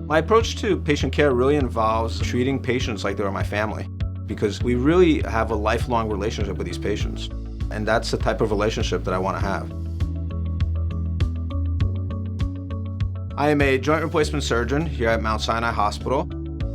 My approach to patient care really involves treating patients like they're my family, because we really have a lifelong relationship with these patients. And that's the type of relationship that I want to have. I am a joint replacement surgeon here at Mount Sinai Hospital.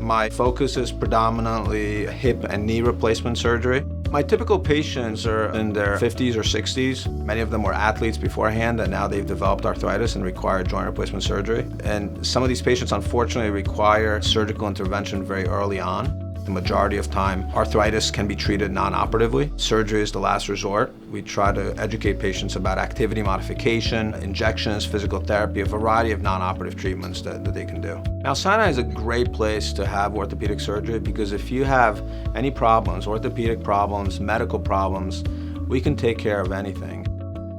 My focus is predominantly hip and knee replacement surgery. My typical patients are in their 50s or 60s. Many of them were athletes beforehand, and now they've developed arthritis and require joint replacement surgery. And some of these patients, unfortunately, require surgical intervention very early on. The majority of time, arthritis can be treated non-operatively. Surgery is the last resort. We try to educate patients about activity modification, injections, physical therapy, a variety of non-operative treatments that they can do. Now, Sinai is a great place to have orthopedic surgery because if you have any problems, orthopedic problems, medical problems, we can take care of anything.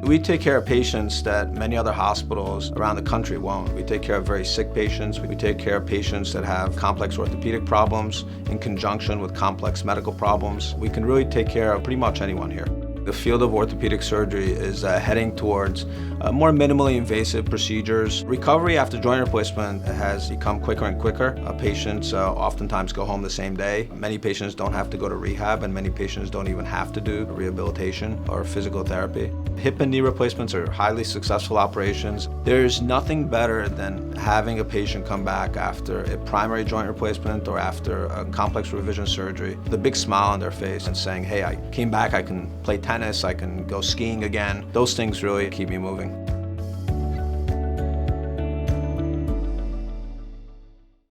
We take care of patients that many other hospitals around the country won't. We take care of very sick patients. We take care of patients that have complex orthopedic problems in conjunction with complex medical problems. We can really take care of pretty much anyone here. The field of orthopedic surgery is heading towards more minimally invasive procedures. Recovery after joint replacement has become quicker and quicker. Patients oftentimes go home the same day. Many patients don't have to go to rehab, and many patients don't even have to do rehabilitation or physical therapy. Hip and knee replacements are highly successful operations. There's nothing better than having a patient come back after a primary joint replacement or after a complex revision surgery, with a big smile on their face and saying, hey, I came back, I can play tennis, I can go skiing again. Those things really keep me moving.